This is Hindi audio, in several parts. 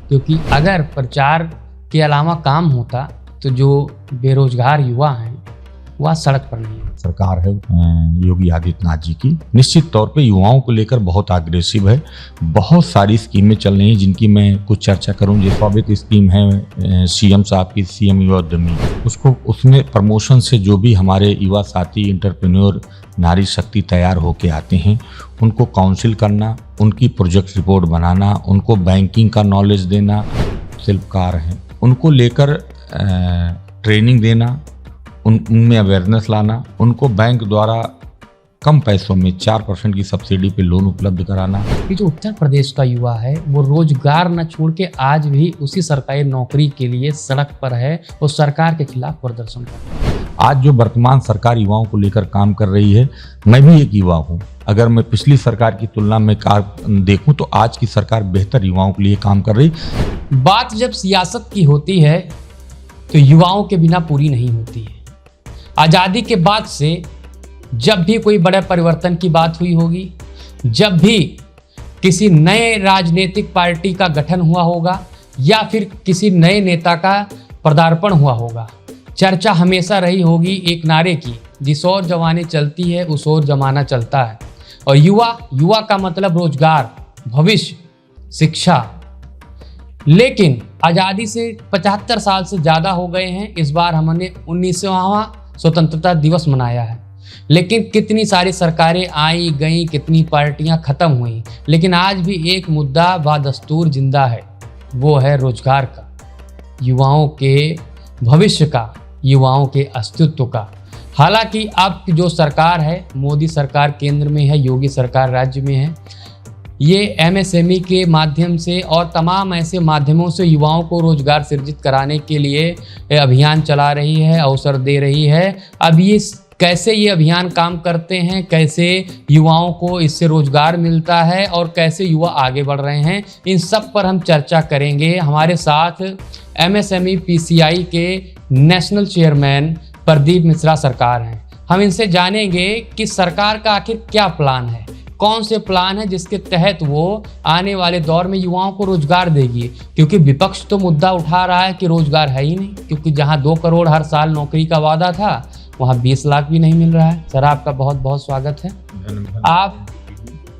क्योंकि अगर प्रचार के अलावा काम होता तो जो बेरोजगार युवा हैं वह सड़क पर नहीं है। सरकार है योगी आदित्यनाथ जी की निश्चित तौर पे युवाओं को लेकर बहुत अग्रेसिव है। बहुत सारी स्कीमें चल रही हैं जिनकी मैं कुछ चर्चा करूं। जो स्वाभित स्कीम है सीएम साहब की, सीएम युवा उद्यमी, उसमें प्रमोशन से जो भी हमारे युवा साथी इंटरप्रेन्योर नारी शक्ति तैयार होके आते हैं उनको काउंसिल करना, उनकी प्रोजेक्ट रिपोर्ट बनाना, उनको बैंकिंग का नॉलेज देना, शिल्पकार हैं उनको लेकर ट्रेनिंग देना, उनमें अवेयरनेस लाना, उनको बैंक द्वारा कम पैसों में 4% की सब्सिडी पे लोन उपलब्ध कराना। कि जो उत्तर प्रदेश का युवा है वो रोजगार न छोड़ के आज भी उसी सरकारी नौकरी के लिए सड़क पर है और सरकार के खिलाफ प्रदर्शन कर रहा है। आज जो वर्तमान सरकार युवाओं को लेकर काम कर रही है, मैं भी एक युवा हूँ। अगर मैं पिछली सरकार की तुलना में देखूं तो आज की सरकार बेहतर युवाओं के लिए काम कर रही। बात जब सियासत की होती है तो युवाओं के बिना पूरी नहीं होती है। आज़ादी के बाद से जब भी कोई बड़े परिवर्तन की बात हुई होगी, जब भी किसी नए राजनीतिक पार्टी का गठन हुआ होगा या फिर किसी नए नेता का पदार्पण हुआ होगा, चर्चा हमेशा रही होगी एक नारे की, जिस ओर जवानी चलती है उस ओर जमाना चलता है। और युवा का मतलब रोजगार, भविष्य, शिक्षा। लेकिन आज़ादी से 75 साल से ज़्यादा हो गए हैं। इस बार हमने 19वां स्वतंत्रता दिवस मनाया है, लेकिन कितनी सारी सरकारें आई गई, कितनी पार्टियां खत्म हुई, लेकिन आज भी एक मुद्दा व दस्तूर जिंदा है, वो है रोजगार का, युवाओं के भविष्य का, युवाओं के अस्तित्व का। हालांकि अब जो सरकार है, मोदी सरकार केंद्र में है, योगी सरकार राज्य में है, ये एमएसएमई के माध्यम से और तमाम ऐसे माध्यमों से युवाओं को रोजगार सृजित कराने के लिए अभियान चला रही है, अवसर दे रही है। अब ये कैसे ये अभियान काम करते हैं, कैसे युवाओं को इससे रोजगार मिलता है और कैसे युवा आगे बढ़ रहे हैं, इन सब पर हम चर्चा करेंगे। हमारे साथ एमएसएमई पीसीआई के नेशनल चेयरमैन प्रदीप मिश्रा सरकार हैं। हम इनसे जानेंगे कि सरकार का आखिर क्या प्लान है, कौन से प्लान है जिसके तहत वो आने वाले दौर में युवाओं को रोजगार देगी। क्योंकि विपक्ष तो मुद्दा उठा रहा है कि रोजगार है ही नहीं, क्योंकि जहां 2 करोड़ हर साल नौकरी का वादा था वहां 20 लाख भी नहीं मिल रहा है। सर, आपका बहुत बहुत स्वागत है।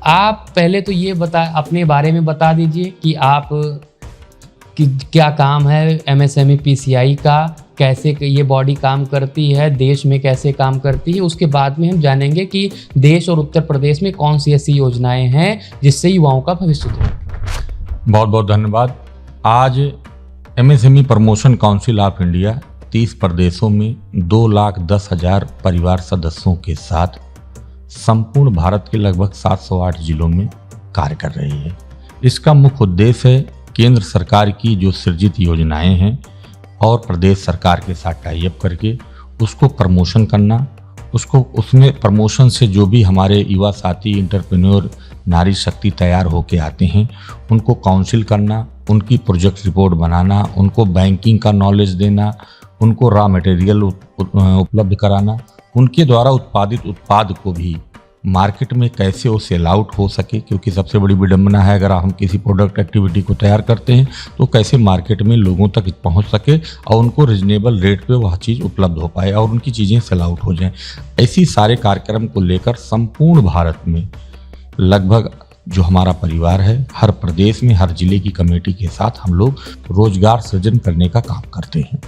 आप पहले तो ये अपने बारे में बता दीजिए कि आप क्या काम है एमएसएमई पीसीआई का, कैसे ये बॉडी काम करती है, देश में कैसे काम करती है। उसके बाद में हम जानेंगे कि देश और उत्तर प्रदेश में कौन सी ऐसी योजनाएं हैं जिससे युवाओं का भविष्य हो। बहुत बहुत धन्यवाद। आज MSME promotion council of India 30 प्रदेशों में 2,10,000 परिवार सदस्यों के साथ संपूर्ण भारत के लगभग 708 जिलों में कार्य कर रही है। इसका मुख्य उद्देश्य है केंद्र सरकार की जो सृजित योजनाएं हैं और प्रदेश सरकार के साथ टाई अप करके उसको प्रमोशन करना, उसमें प्रमोशन से जो भी हमारे युवा साथी इंटरप्रेन्योर नारी शक्ति तैयार होके आते हैं उनको काउंसिल करना, उनकी प्रोजेक्ट रिपोर्ट बनाना, उनको बैंकिंग का नॉलेज देना, उनको रॉ मटेरियल उपलब्ध कराना, उनके द्वारा उत्पादित उत्पाद को भी मार्केट में कैसे वो सेल आउट हो सके। क्योंकि सबसे बड़ी विडंबना है अगर हम किसी प्रोडक्ट एक्टिविटी को तैयार करते हैं तो कैसे मार्केट में लोगों तक पहुंच सके और उनको रिजनेबल रेट पे वह चीज़ उपलब्ध हो पाए और उनकी चीज़ें सेल आउट हो जाएं। ऐसी सारे कार्यक्रम को लेकर संपूर्ण भारत में लगभग जो हमारा परिवार है, हर प्रदेश में हर जिले की कमेटी के साथ हम लोग रोजगार सृजन करने का काम करते हैं।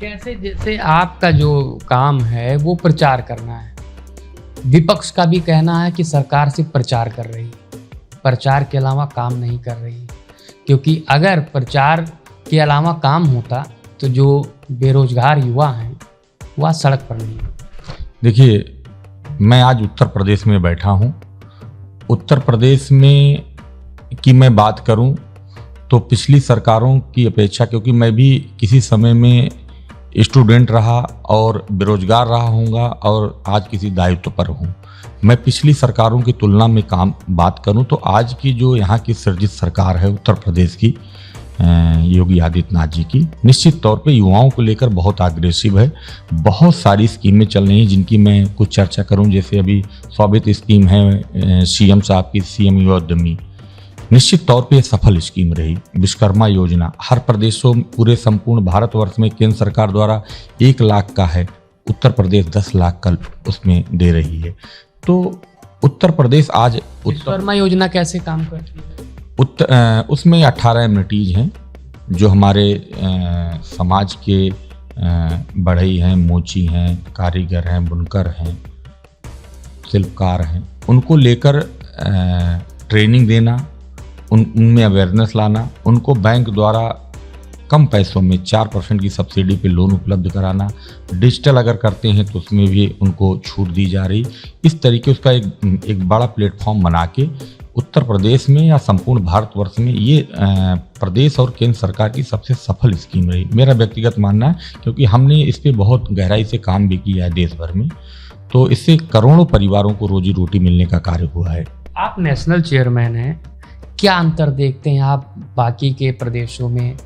कैसे, जैसे आपका जो काम है वो प्रचार करना है, विपक्ष का भी कहना है कि सरकार सिर्फ प्रचार कर रही है, प्रचार के अलावा काम नहीं कर रही है। क्योंकि अगर प्रचार के अलावा काम होता तो जो बेरोजगार युवा हैं वह सड़क पर नहीं है। देखिए, मैं आज उत्तर प्रदेश में बैठा हूँ। उत्तर प्रदेश में की मैं बात करूँ तो पिछली सरकारों की अपेक्षा, क्योंकि मैं भी किसी समय में स्टूडेंट रहा और बेरोजगार रहा हूँगा और आज किसी दायित्व पर हूँ, मैं पिछली सरकारों की तुलना में बात करूँ तो आज की जो यहाँ की सृजित सरकार है उत्तर प्रदेश की योगी आदित्यनाथ जी की, निश्चित तौर पे युवाओं को लेकर बहुत अग्रेसिव है। बहुत सारी स्कीमें चल रही हैं जिनकी मैं कुछ चर्चा करूं। जैसे अभी स्वाभित स्कीम है सीएम साहब की, सीएम युवा उद्यमी, निश्चित तौर पे ये सफल स्कीम रही। विश्वकर्मा योजना हर प्रदेशों पूरे संपूर्ण भारतवर्ष में केंद्र सरकार द्वारा 1 लाख का है, उत्तर प्रदेश 10 लाख का उसमें दे रही है। तो उत्तर प्रदेश आज विश्वकर्मा योजना कैसे काम करती है? उसमें 18 एमिनिटीज हैं जो हमारे समाज के बढ़ई हैं, मोची हैं, कारीगर हैं, बुनकर हैं, शिल्पकार हैं, उनको लेकर ट्रेनिंग देना, उनमें अवेयरनेस लाना, उनको बैंक द्वारा कम पैसों में 4% की सब्सिडी पे लोन उपलब्ध कराना, डिजिटल अगर करते हैं तो उसमें भी उनको छूट दी जा रही। इस तरीके उसका एक बड़ा प्लेटफॉर्म बना के उत्तर प्रदेश में या संपूर्ण भारतवर्ष में ये प्रदेश और केंद्र सरकार की सबसे सफल स्कीम रही, मेरा व्यक्तिगत मानना है, क्योंकि हमने इस पर बहुत गहराई से काम भी किया है देश भर में। तो इससे करोड़ों परिवारों को रोजी रोटी मिलने का कार्य हुआ है। आप नेशनल चेयरमैन हैं, क्या अंतर देखते हैं आप बाकी के प्रदेशों में?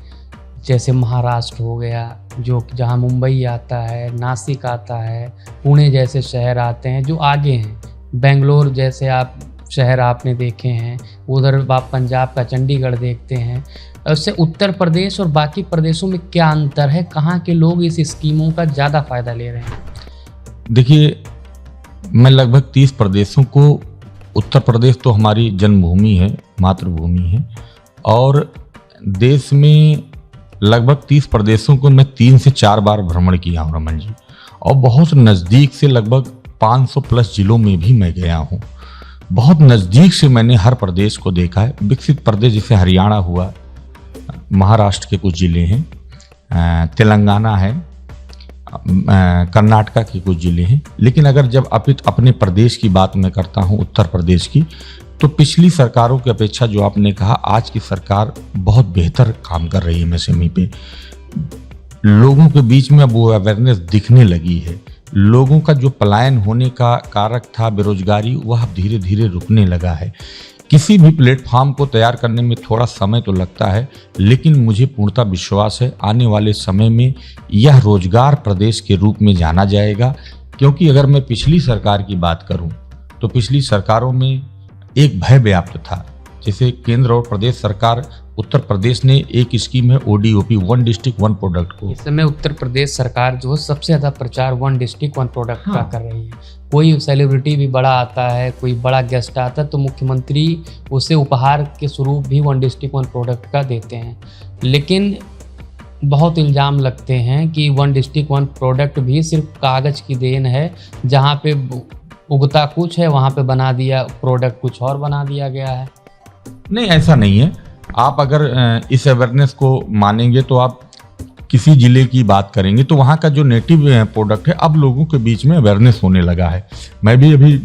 जैसे महाराष्ट्र हो गया, जो जहां मुंबई आता है, नासिक आता है, पुणे जैसे शहर आते हैं जो आगे हैं, बेंगलोर जैसे आप शहर आपने देखे हैं, उधर आप पंजाब का चंडीगढ़ देखते हैं। उससे उत्तर प्रदेश और बाकी प्रदेशों में क्या अंतर है? कहाँ के लोग इस स्कीमों का ज़्यादा फायदा ले रहे हैं? देखिए, मैं लगभग 30 प्रदेशों को, उत्तर प्रदेश तो हमारी जन्मभूमि है, मातृभूमि है, और देश में लगभग 30 प्रदेशों को मैं 3 से 4 बार भ्रमण किया हूँ रमन जी, और बहुत नज़दीक से लगभग 500 प्लस जिलों में भी मैं गया हूँ। बहुत नज़दीक से मैंने हर प्रदेश को देखा है। विकसित प्रदेश जैसे हरियाणा हुआ, महाराष्ट्र के कुछ ज़िले हैं, तेलंगाना है, कर्नाटका के कुछ ज़िले हैं। लेकिन अगर जब अपने प्रदेश की बात मैं करता हूँ, उत्तर प्रदेश की, तो पिछली सरकारों की अपेक्षा जो आपने कहा, आज की सरकार बहुत बेहतर काम कर रही है एमएसएमई पे। लोगों के बीच में अब वो अवेयरनेस दिखने लगी है। लोगों का जो पलायन होने का कारक था बेरोजगारी, वह अब धीरे धीरे रुकने लगा है। किसी भी प्लेटफॉर्म को तैयार करने में थोड़ा समय तो लगता है, लेकिन मुझे पूर्णतः विश्वास है आने वाले समय में यह रोजगार प्रदेश के रूप में जाना जाएगा। क्योंकि अगर मैं पिछली सरकार की बात करूं तो पिछली सरकारों में एक भय व्याप्त था। जैसे केंद्र और प्रदेश सरकार, उत्तर प्रदेश ने एक स्कीम है ODOP, 1 डिस्ट्रिक्ट 1 प्रोडक्ट को। इस समय उत्तर प्रदेश सरकार जो है सबसे ज़्यादा प्रचार 1 डिस्ट्रिक्ट 1 प्रोडक्ट का कर रही है। कोई सेलिब्रिटी भी बड़ा आता है, कोई बड़ा गेस्ट आता है, तो मुख्यमंत्री उसे उपहार के स्वरूप भी 1 डिस्ट्रिक्ट 1 प्रोडक्ट का देते हैं। लेकिन बहुत इल्ज़ाम लगते हैं कि 1 डिस्ट्रिक्ट 1 प्रोडक्ट भी सिर्फ कागज़ की देन है, जहाँ पे उगता कुछ है वहाँ पे बना दिया प्रोडक्ट कुछ और बना दिया गया है। नहीं, ऐसा नहीं है। आप अगर इस अवेयरनेस को मानेंगे तो आप किसी ज़िले की बात करेंगे तो वहाँ का जो नेटिव प्रोडक्ट है, अब लोगों के बीच में अवेयरनेस होने लगा है। मैं भी अभी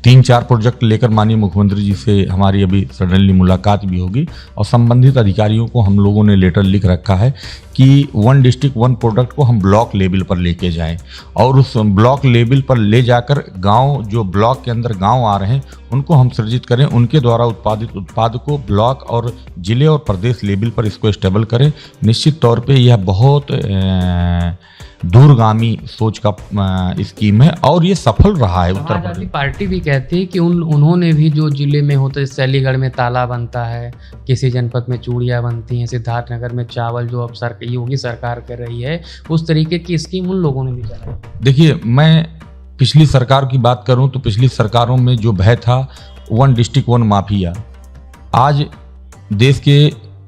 3-4 प्रोजेक्ट लेकर माननीय मुख्यमंत्री जी से हमारी अभी सडनली मुलाकात भी होगी, और संबंधित अधिकारियों को हम लोगों ने लेटर लिख रखा है कि 1 डिस्ट्रिक्ट 1 प्रोडक्ट को हम ब्लॉक लेवल पर लेके जाएं, और उस ब्लॉक लेवल पर ले जाकर गांव, जो ब्लॉक के अंदर गांव आ रहे हैं, उनको हम सृजित करें, उनके द्वारा उत्पादित उत्पाद को ब्लॉक और जिले और प्रदेश लेवल पर इसको स्टेबल करें। निश्चित तौर पे यह बहुत दूरगामी सोच का स्कीम है और ये सफल रहा है। उत्तर प्रदेश पार्टी भी कहती है कि उन्होंने भी जो जिले में होता है, शैलीगढ़ में ताला बनता है, किसी जनपद में चूड़ियाँ बनती हैं, सिद्धार्थनगर में चावल जो अब योगी सरकार कर रही है, उस तरीके की स्कीम उन लोगों ने भी चलाई। देखिए, मैं पिछली सरकार की बात करूं तो पिछली सरकारों में जो भय था 1 डिस्ट्रिक्ट 1 माफिया, आज देश के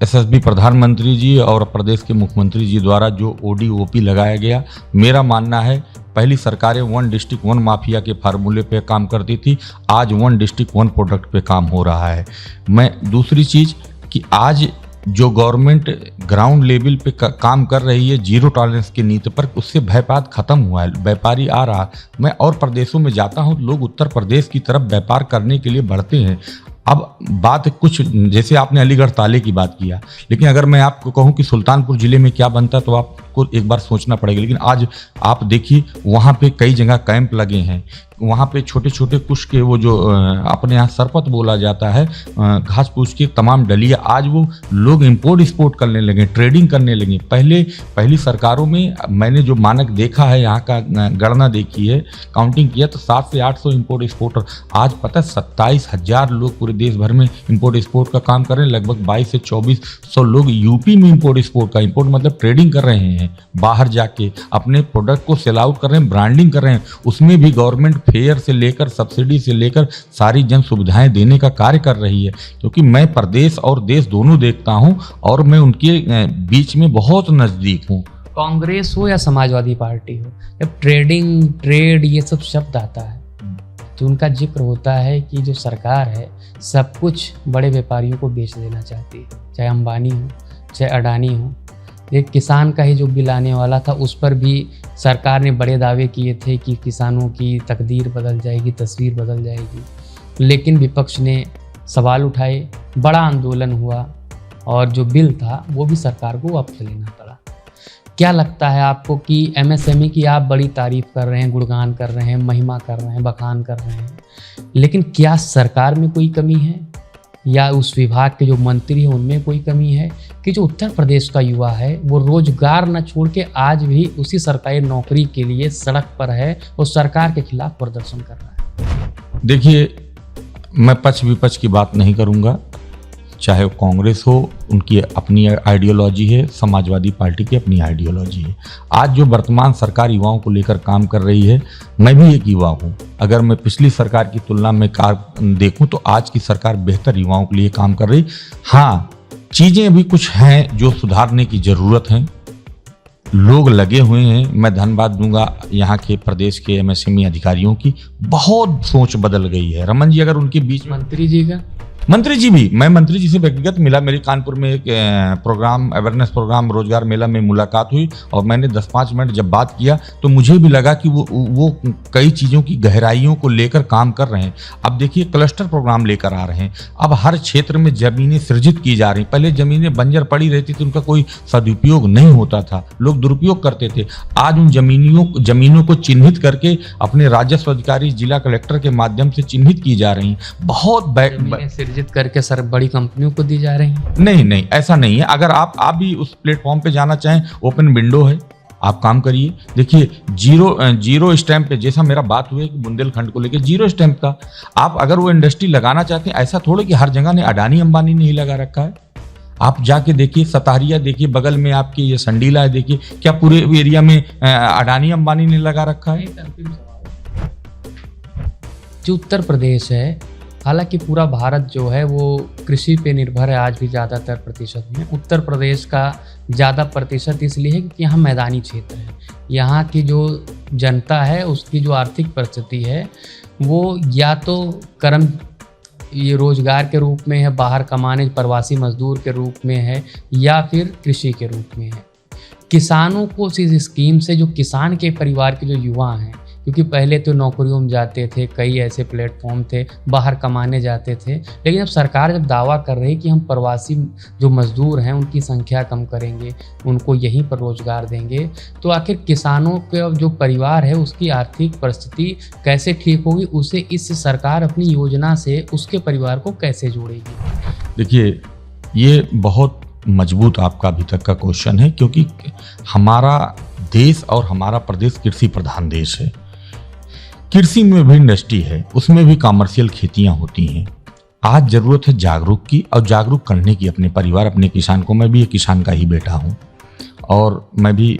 SSB प्रधानमंत्री जी और प्रदेश के मुख्यमंत्री जी द्वारा जो ODOP लगाया गया, मेरा मानना है पहली सरकारें 1 डिस्ट्रिक्ट 1 माफिया के फार्मूले पे काम करती थी, आज 1 डिस्ट्रिक्ट 1 प्रोडक्ट पे काम हो रहा है। मैं दूसरी चीज़ कि आज जो गवर्नमेंट ग्राउंड लेवल पे काम कर रही है जीरो टॉलरेंस की नीति पर, उससे भयपात खत्म हुआ है, व्यापारी आ रहा। मैं और प्रदेशों में जाता हूँ, लोग उत्तर प्रदेश की तरफ व्यापार करने के लिए बढ़ते हैं। अब बात कुछ, जैसे आपने अलीगढ़ ताले की बात किया, लेकिन अगर मैं आपको कहूं कि सुल्तानपुर जिले में क्या बनता है तो आपको आपको एक बार सोचना पड़ेगा। लेकिन आज आप देखिए वहाँ पे कई जगह कैंप लगे हैं, वहाँ पे छोटे छोटे कुश के वो जो अपने यहाँ सरपत बोला जाता है, घास फूस की तमाम डलिया, आज वो लोग इंपोर्ट एक्सपोर्ट करने लगे, ट्रेडिंग करने लगे। पहली सरकारों में मैंने जो मानक देखा है, यहाँ का गणना देखी है, काउंटिंग किया तो 700 से 800 इंपोर्ट एक्सपोर्टर, आज पता है 27,000 लोग पूरे देश भर में इंपोर्ट एक्सपोर्ट का काम कर रहे हैं। लगभग 22 से 2400 लोग यूपी में इंपोर्ट एक्सपोर्ट का, इंपोर्ट मतलब ट्रेडिंग कर रहे हैं, बाहर जाके अपने प्रोडक्ट को सेल आउट कर रहे हैं, ब्रांडिंग कर रहे हैं। उसमें भी गवर्नमेंट फेयर से लेकर सब्सिडी से लेकर सारी जन सुविधाएं देने का कार्य कर रही है। क्योंकि मैं प्रदेश और देश दोनों देखता हूं और मैं उनके बीच में बहुत नजदीक हूं। कांग्रेस हो या समाजवादी पार्टी हो, जब ट्रेड ये सब शब्द आता है तो उनका जिक्र होता है कि जो सरकार है सब कुछ बड़े व्यापारियों को बेच देना चाहती है, चाहे अंबानी हो चाहे अडानी हो। एक किसान का ही जो बिल आने वाला था उस पर भी सरकार ने बड़े दावे किए थे कि किसानों की तकदीर बदल जाएगी, तस्वीर बदल जाएगी, लेकिन विपक्ष ने सवाल उठाए, बड़ा आंदोलन हुआ और जो बिल था वो भी सरकार को वापस लेना पड़ा। क्या लगता है आपको कि एमएसएमई की आप बड़ी तारीफ कर रहे हैं, गुणगान कर रहे हैं, महिमा कर रहे हैं, बखान कर रहे हैं, लेकिन क्या सरकार में कोई कमी है या उस विभाग के जो मंत्री हैं उनमें कोई कमी है कि जो उत्तर प्रदेश का युवा है वो रोजगार न छोड़ के आज भी उसी सरकारी नौकरी के लिए सड़क पर है और सरकार के खिलाफ प्रदर्शन कर रहा है? देखिए, मैं पक्ष विपक्ष की बात नहीं करूंगा, चाहे वो कांग्रेस हो, उनकी अपनी आइडियोलॉजी है, समाजवादी पार्टी की अपनी आइडियोलॉजी है। आज जो वर्तमान सरकार युवाओं को लेकर काम कर रही है, मैं भी एक युवा हूँ, अगर मैं पिछली सरकार की तुलना में देखूं तो आज की सरकार बेहतर युवाओं के लिए काम कर रही। हाँ, चीज़ें अभी कुछ हैं जो सुधारने की ज़रूरत है, लोग लगे हुए हैं। मैं धन्यवाद दूंगा यहाँ के प्रदेश के एमएसएमई अधिकारियों की, बहुत सोच बदल गई है। रमन जी, अगर उनके बीच में मंत्री जी भी, मैं मंत्री जी से व्यक्तिगत मिला, मेरी कानपुर में एक प्रोग्राम, अवेयरनेस प्रोग्राम, रोजगार मेला में मुलाकात हुई और मैंने 10-5 मिनट जब बात किया तो मुझे भी लगा कि वो कई चीज़ों की गहराइयों को लेकर काम कर रहे हैं। अब देखिए, क्लस्टर प्रोग्राम लेकर आ रहे हैं, अब हर क्षेत्र में ज़मीनें सृजित की जा रही। पहले ज़मीनें बंजर पड़ी रहती थी, उनका कोई सदुपयोग नहीं होता था, लोग दुरुपयोग करते थे। आज उन जमीनों को चिन्हित करके अपने राजस्व अधिकारी, जिला कलेक्टर के माध्यम से चिन्हित की जा रही हैं। बहुत करके सर बड़ी कंपनियों को दी जा रही है। नहीं, ऐसा नहीं है। अगर आप भी उस प्लेटफॉर्म पे जाना चाहें, ओपन विंडो है, आप काम करिए। देखिए, जीरो स्टैंप पे, जैसा मेरा बात हुई कि बुंदेलखंड को लेकर जीरो स्टैंप का, आप अगर वो इंडस्ट्री लगाना चाहते हैं, ऐसा थोड़ा कि हर जगह ने अडानी अंबानी नहीं लगा रखा है। आप जाके देखिए, सतारिया देखिए, बगल में आपके ये संडीला है, देखिए क्या पूरे एरिया में अडानी अंबानी ने लगा रखा है? जो उत्तर प्रदेश है, हालांकि पूरा भारत जो है वो कृषि पे निर्भर है आज भी ज़्यादातर प्रतिशत में। उत्तर प्रदेश का ज़्यादा प्रतिशत इसलिए है क्योंकि यहाँ मैदानी क्षेत्र है, यहाँ की जो जनता है उसकी जो आर्थिक परिस्थिति है वो या तो ये रोजगार के रूप में है, बाहर कमाने प्रवासी मजदूर के रूप में है, या फिर कृषि के रूप में है। किसानों को इस स्कीम से, जो किसान के परिवार के जो युवा हैं, क्योंकि पहले तो नौकरियों में जाते थे, कई ऐसे प्लेटफॉर्म थे, बाहर कमाने जाते थे, लेकिन अब सरकार जब दावा कर रही है कि हम प्रवासी जो मजदूर हैं उनकी संख्या कम करेंगे, उनको यहीं पर रोजगार देंगे, तो आखिर किसानों के जो परिवार है उसकी आर्थिक परिस्थिति कैसे ठीक होगी, उसे इस सरकार अपनी योजना से उसके परिवार को कैसे जोड़ेगी? देखिए, ये बहुत मजबूत आपका अभी तक का क्वेश्चन है, क्योंकि हमारा देश और हमारा प्रदेश कृषि प्रधान देश है। कृषि में भी इंडस्ट्री है, उसमें भी कमर्शियल खेतियां होती हैं। आज ज़रूरत है जागरूक की, और जागरूक करने की अपने परिवार, अपने किसान को। मैं भी एक किसान का ही बेटा हूं और मैं भी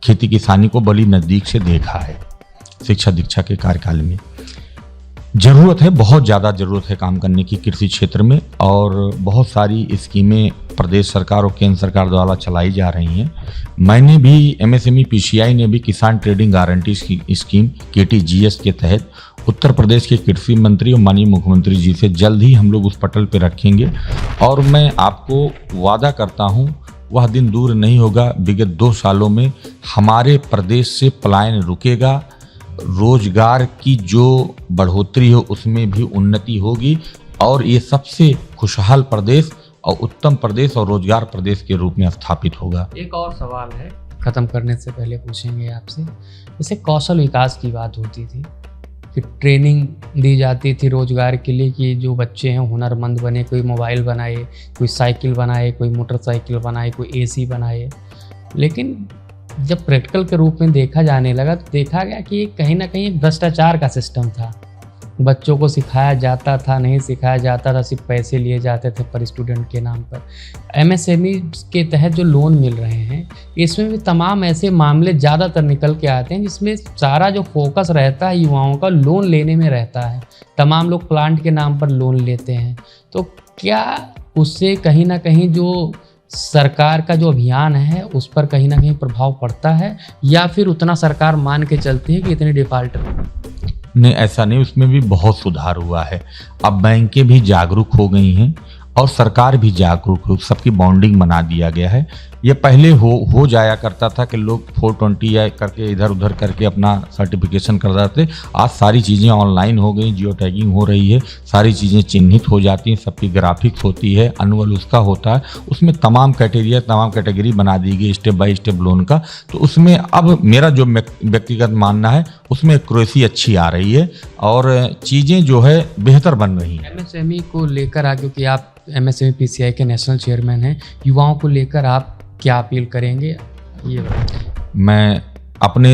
खेती किसानी को बड़ी नज़दीक से देखा है शिक्षा दीक्षा के कार्यकाल में। ज़रूरत है, बहुत ज़्यादा ज़रूरत है काम करने की कृषि क्षेत्र में, और बहुत सारी स्कीमें प्रदेश सरकार और केंद्र सरकार द्वारा चलाई जा रही हैं। मैंने भी, एमएसएमई पीसीआई ने भी किसान ट्रेडिंग गारंटी स्कीम KTGS के तहत उत्तर प्रदेश के कृषि मंत्री और माननीय मुख्यमंत्री जी से जल्द ही हम लोग उस पटल पर रखेंगे, और मैं आपको वादा करता हूँ वह दिन दूर नहीं होगा, विगत 2 सालों में हमारे प्रदेश से पलायन रुकेगा, रोजगार की जो बढ़ोतरी हो उसमें भी उन्नति होगी, और ये सबसे खुशहाल प्रदेश और उत्तम प्रदेश और रोजगार प्रदेश के रूप में स्थापित होगा। एक और सवाल है, ख़त्म करने से पहले पूछेंगे आपसे, जैसे कौशल विकास की बात होती थी कि ट्रेनिंग दी जाती थी रोज़गार के लिए कि जो बच्चे हैं हुनरमंद बने, कोई मोबाइल बनाए, कोई साइकिल बनाए, कोई मोटरसाइकिल बनाए, कोई एसी बनाए। लेकिन जब प्रैक्टिकल के रूप में देखा जाने लगा तो देखा गया कि कहीं ना कहीं भ्रष्टाचार का सिस्टम था। बच्चों को सिखाया जाता था, नहीं सिखाया जाता था, सिर्फ पैसे लिए जाते थे पर स्टूडेंट के नाम पर। एमएसएमई के तहत जो लोन मिल रहे हैं इसमें भी तमाम ऐसे मामले ज़्यादातर निकल के आते हैं जिसमें सारा जो फोकस रहता है युवाओं का लोन लेने में रहता है। तमाम लोग प्लांट के नाम पर लोन लेते हैं। तो क्या उससे कहीं ना कहीं जो सरकार का जो अभियान है उस पर कहीं ना कहीं प्रभाव पड़ता है, या फिर उतना सरकार मान के चलती है कि इतने डिफाल्टर? नहीं, ऐसा नहीं, उसमें भी बहुत सुधार हुआ है। अब बैंकें भी जागरूक हो गई हैं और सरकार भी जागरूक हो, सबकी बॉन्डिंग बना दिया गया है। ये पहले हो जाया करता था कि लोग 420 या करके इधर उधर करके अपना सर्टिफिकेशन कर रहे थे। आज सारी चीज़ें ऑनलाइन हो गई, जियो टैगिंग हो रही है, सारी चीज़ें चिन्हित हो जाती हैं, सबकी ग्राफिक्स होती है, अनुअल उसका होता है, उसमें तमाम क्राइटेरिया, तमाम कैटेगरी बना दी गई स्टेप बाय स्टेप लोन का। तो उसमें अब मेरा जो व्यक्तिगत मानना है उसमें एक्यूरेसी अच्छी आ रही है और चीज़ें जो है बेहतर बन रही हैं। एमएसएमई को लेकर क्योंकि आप एमएसएमई पीसीआई के नेशनल चेयरमैन हैं, युवाओं को लेकर आप क्या अपील करेंगे ये बताइए। मैं अपने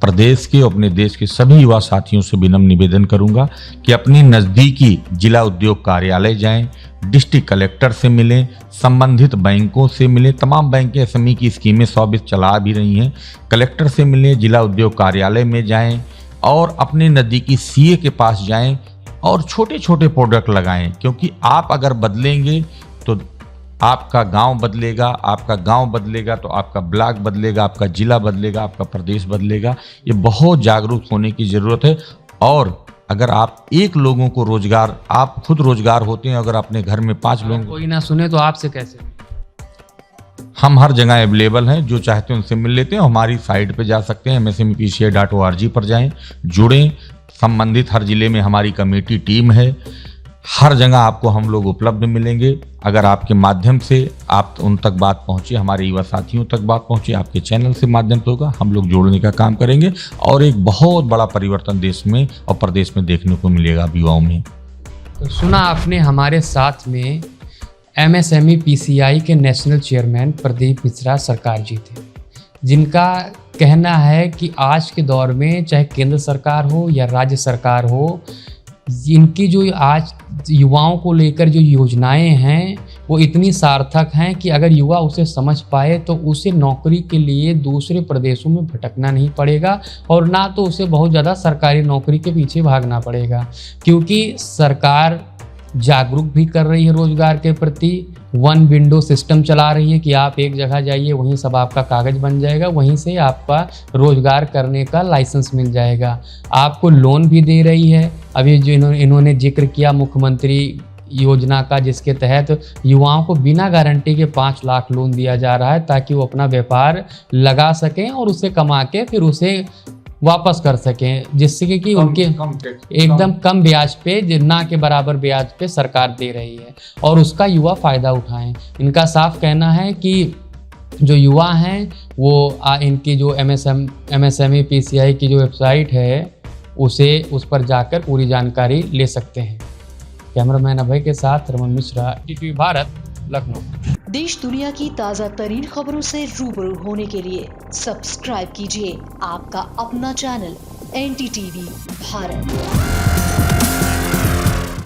प्रदेश के, अपने देश के सभी युवा साथियों से विनम्र निवेदन करूंगा कि अपनी नज़दीकी जिला उद्योग कार्यालय जाएं, डिस्ट्रिक्ट कलेक्टर से मिलें, संबंधित बैंकों से मिलें। तमाम बैंकें एसएमई की स्कीमें 120 चला भी रही हैं। कलेक्टर से मिलें, जिला उद्योग कार्यालय में जाएं और अपने नज़दीकी सीए के पास जाएं और छोटे छोटे प्रोडक्ट लगाएं, क्योंकि आप अगर बदलेंगे तो आपका गांव बदलेगा, आपका गांव बदलेगा तो आपका ब्लॉक बदलेगा, आपका जिला बदलेगा, आपका प्रदेश बदलेगा। ये बहुत जागरूक होने की ज़रूरत है। और अगर आप एक लोगों को रोजगार, आप खुद रोजगार होते हैं, अगर अपने घर में 5 लोग, कोई ना सुने तो आपसे कैसे? हम हर जगह अवेलेबल हैं, जो चाहते हैं उनसे मिल लेते हैं। हमारी साइट पे जा सकते हैं, msmepci.org पर जाएं, जुड़ें। संबंधित हर जिले में हमारी कमेटी टीम है, हर जगह आपको हम लोग उपलब्ध मिलेंगे। अगर आपके माध्यम से आप उन तक बात पहुंचे, हमारे युवा साथियों तक बात पहुंचे, आपके चैनल से माध्यम से होगा, हम लोग जोड़ने का काम करेंगे और एक बहुत बड़ा परिवर्तन देश में और प्रदेश में देखने को मिलेगा युवाओं में। तो सुना आपने, हमारे साथ में एमएसएमई पीसीआई के नेशनल चेयरमैन प्रदीप मिश्रा सरकार जी थे, जिनका कहना है कि आज के दौर में चाहे केंद्र सरकार हो या राज्य सरकार हो, इनकी जो आज युवाओं को लेकर जो योजनाएं हैं वो इतनी सार्थक हैं कि अगर युवा उसे समझ पाए तो उसे नौकरी के लिए दूसरे प्रदेशों में भटकना नहीं पड़ेगा और ना तो उसे बहुत ज़्यादा सरकारी नौकरी के पीछे भागना पड़ेगा, क्योंकि सरकार जागरूक भी कर रही है रोजगार के प्रति। वन विंडो सिस्टम चला रही है कि आप एक जगह जाइए, वहीं सब आपका कागज़ बन जाएगा, वहीं से आपका रोजगार करने का लाइसेंस मिल जाएगा। आपको लोन भी दे रही है। अभी जो इन्होंने जिक्र किया मुख्यमंत्री योजना का, जिसके तहत युवाओं को बिना गारंटी के 5 लाख लोन दिया जा रहा है ताकि वो अपना व्यापार लगा सकें और उसे कमा के फिर उसे वापस कर सकें, जिससे कि उनके एकदम कम ब्याज पे, ना के बराबर ब्याज पे सरकार दे रही है और उसका युवा फ़ायदा उठाएं। इनका साफ कहना है कि जो युवा हैं वो इनकी जो एमएसएमई पीसीआई की जो वेबसाइट है उस पर जाकर पूरी जानकारी ले सकते हैं। कैमरामैन अभय के साथ रमन मिश्रा, टीवी भारत, लखनऊ। देश दुनिया की ताज़ा तरीन खबरों से रूबरू होने के लिए सब्सक्राइब कीजिए आपका अपना चैनल NDTV भारत।